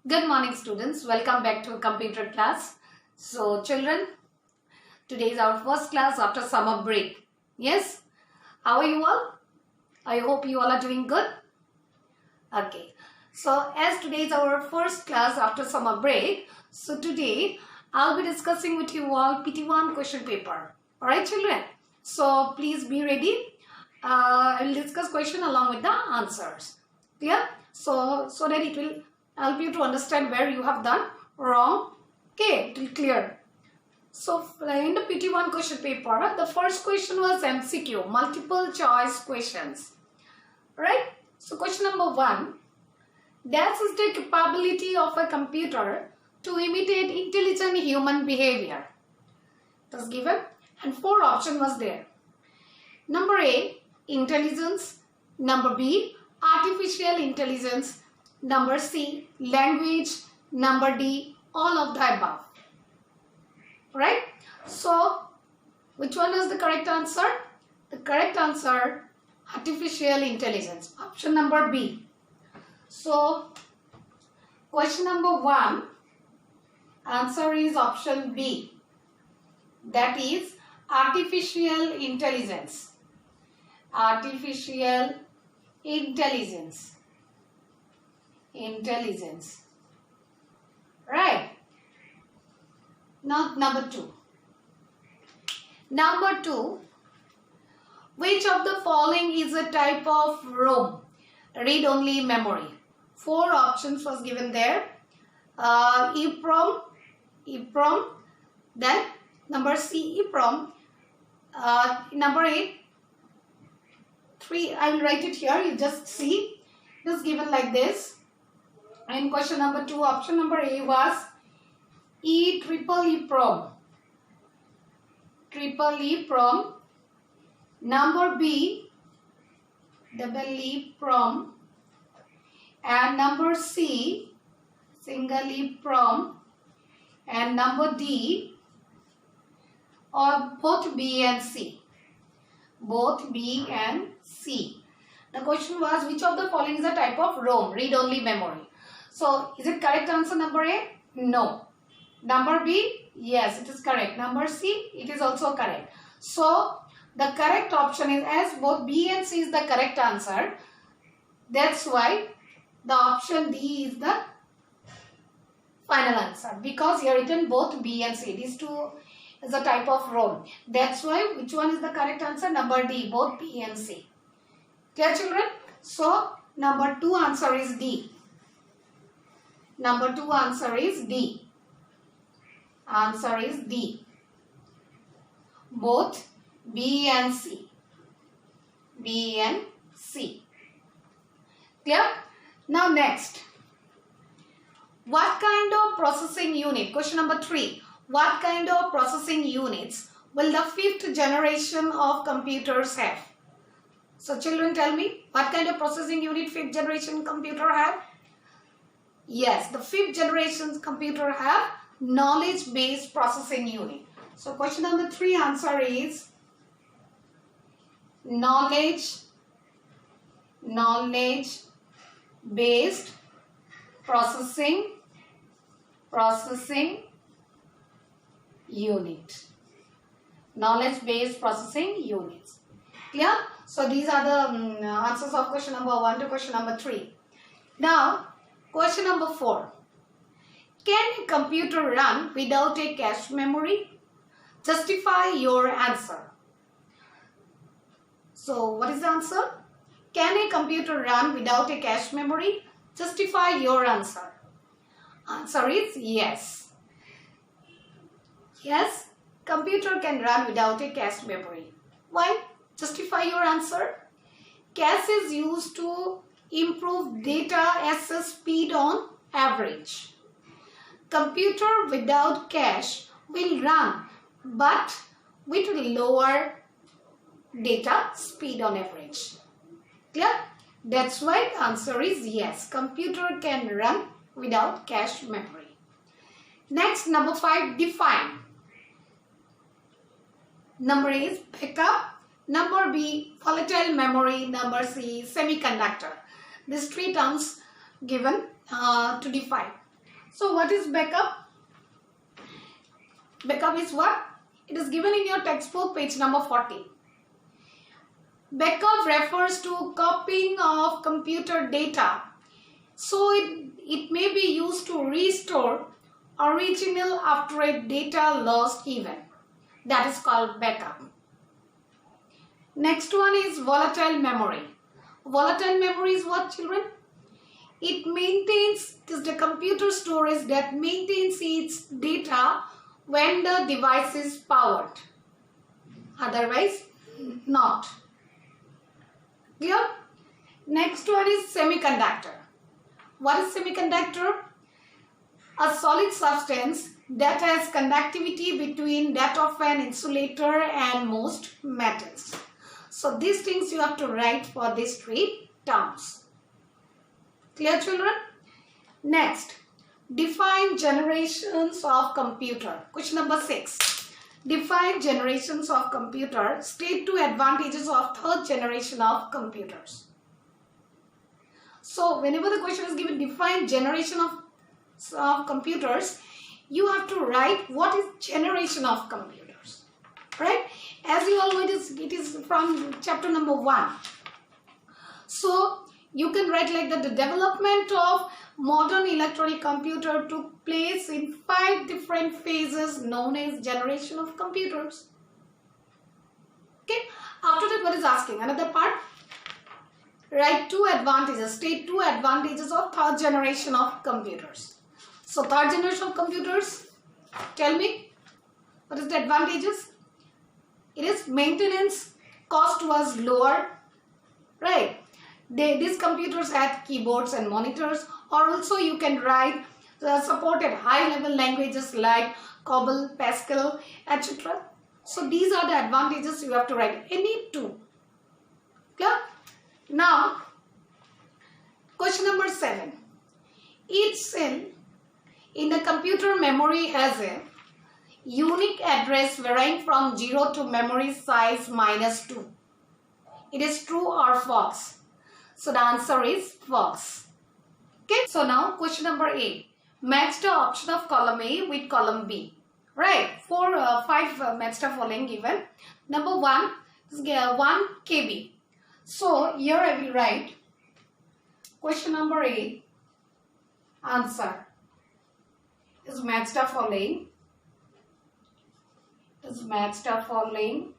Good morning students, welcome back to computer class. So children, today is our first class after summer break. Yes, how are you all? I hope you all are doing good. Okay, so as today is our first class after summer break, so today I'll be discussing with you all PT1 question paper. Alright children, so please be ready. I will discuss question along with the answers. Clear? So that it will help you to understand where you have done wrong. Okay, it will clear. So in the PT1 question paper, the first question was MCQ, multiple choice questions. Right? So question number 1. That is the capability of a computer to imitate intelligent human behavior. It was given and 4 options was there. Number A, intelligence. Number B, artificial intelligence. Number C, language. Number D, all of the above. Right? So, which one is the correct answer? The correct answer, artificial intelligence. Option number B. So, question number 1, answer is option B. That is artificial intelligence. Artificial intelligence. Intelligence. Right. Now number 2. Number 2. Which of the following is a type of ROM? Read-only memory. 4 options was given there. EEPROM. Then number C, EEPROM. Number 8. 3. I will write it here. You just see. It is given like this. And question number 2, option number A was EEPROM. EEPROM. Number B, EEPROM. And number C, EEPROM. And number D, or both B and C. Both B and C. The question was, which of the following is a type of ROM, read-only memory? So, is it correct answer number A? No. Number B? Yes, it is correct. Number C? It is also correct. So, the correct option is, as both B and C is the correct answer, that's why the option D is the final answer. Because here written both B and C. These two is a type of ROM. That's why, which one is the correct answer? Number D, both B and C. Clear children? So, number 2 answer is D. Number 2 answer is D. Answer is D. Both B and C. B and C. Clear? Now next. What kind of processing unit? Question number 3. What kind of processing units will the 5th generation of computers have? So children, tell me, what kind of processing unit 5th generation computer have? Yes, the 5th generation computer have knowledge-based processing unit. So question number 3 answer is knowledge-based processing unit. Knowledge-based processing units. Clear? So these are the answers of question number 1 to question number 3. Now, question number 4. Can a computer run without a cache memory? Justify your answer. So, what is the answer? Can a computer run without a cache memory? Justify your answer. Answer is yes. Yes, computer can run without a cache memory. Why? Justify your answer. Cache is used to improve data access speed on average. Computer without cache will run but with lower data speed on average. Clear? That's why the answer is yes. Computer can run without cache memory. Next, number 5, define. Number A is backup. Number B, volatile memory. Number C, semiconductor. These 3 terms given to define. So what is backup? Backup is what? It is given in your textbook, page number 40. Backup refers to copying of computer data. So it may be used to restore original after a data lost event. That is called backup. Next one is volatile memory. Volatile memory is what, children? It maintains, it is the computer storage that maintains its data when the device is powered. Otherwise, not. Clear? Next one is semiconductor. What is semiconductor? A solid substance that has conductivity between that of an insulator and most metals. So these things you have to write for these three terms. Clear, children? Next, define generations of computer. Question number 6. Define generations of computer. State 2 advantages of third generation of computers. So whenever the question is given define generation of computers, you have to write what is generation of computers, right? As you all know, it is from chapter number 1. So you can write like that: the development of modern electronic computer took place in 5 different phases known as generation of computers. Okay. After that, what is asking? Another part. Write 2 advantages. State 2 advantages of third generation of computers. So third generation of computers, tell me, what is the advantages? It is maintenance cost was lower, right? These computers had keyboards and monitors, or also you can write supported high level languages like COBOL, Pascal, etc. So these are the advantages you have to write. Any 2. Clear? Now, question number 7. Each cell in the computer memory has a unique address varying from 0 to memory size -2. It is true or false? So the answer is false. Okay. So now question number 8. Match the option of column A with column B. Right. 5 match the following given. Number 1 is 1 KB. So here I will write question number 8. Answer is match the following. Is match the following.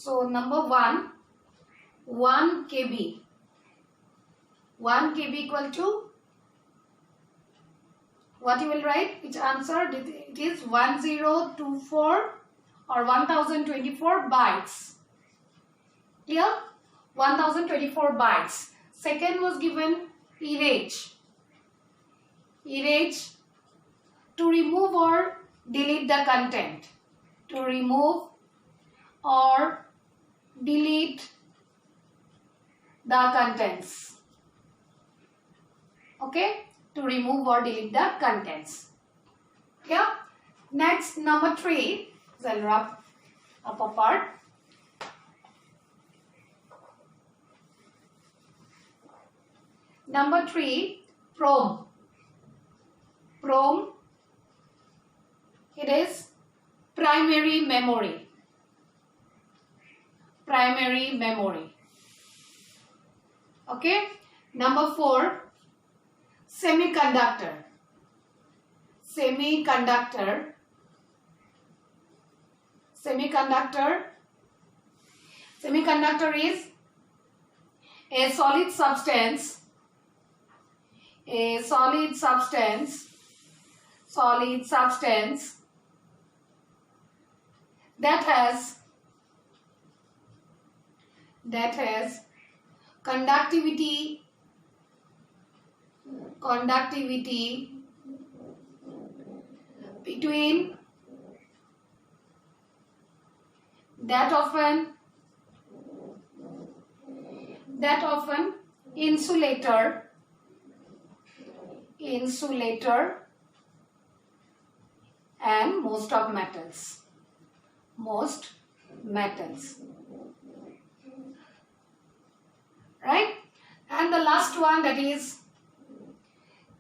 So number 1, 1 KB. 1 KB equal to what you will write? Which answer? It is 1024 or 1024 bytes. Clear? 1024 bytes. Second was given erase. Erase to remove or delete the content. To remove or delete the contents. Okay? To remove or delete the contents. Yeah? Next, number 3. So I'll wrap up a part. Number 3, PROM. PROM, it is primary memory. Primary memory. Okay. Number 4, semiconductor. Semiconductor. Semiconductor. Semiconductor is a solid substance. A solid substance. Solid substance that has conductivity between that of an insulator and most of metals. Most metals. Right? And the last one, that is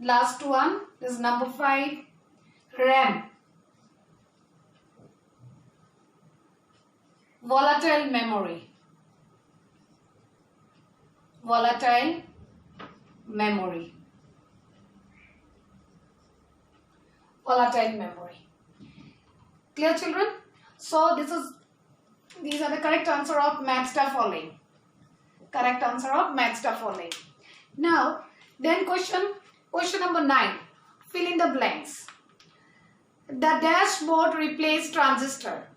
Last one is number 5, RAM. Volatile memory. Volatile memory. Volatile memory. Clear, children? So these are the correct answer of match the following. Correct answer of match the following. Now, then question number 9. Fill in the blanks. The dashboard replaced transistor.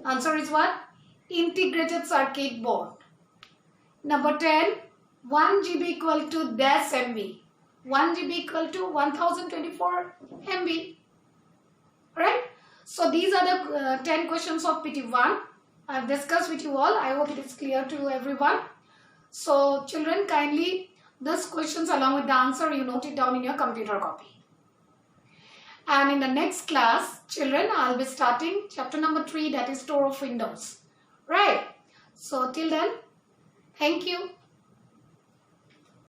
Answer is what? Integrated circuit board. Number 10. 1 GB equal to dash MB. 1 GB equal to 1024 MB. Right? So these are the 10 questions of PT1. I have discussed with you all. I hope it is clear to everyone. So children, kindly these questions along with the answer you note it down in your computer copy. And in the next class, children, I will be starting chapter number 3, that is Tour of Windows. Right? So till then, thank you.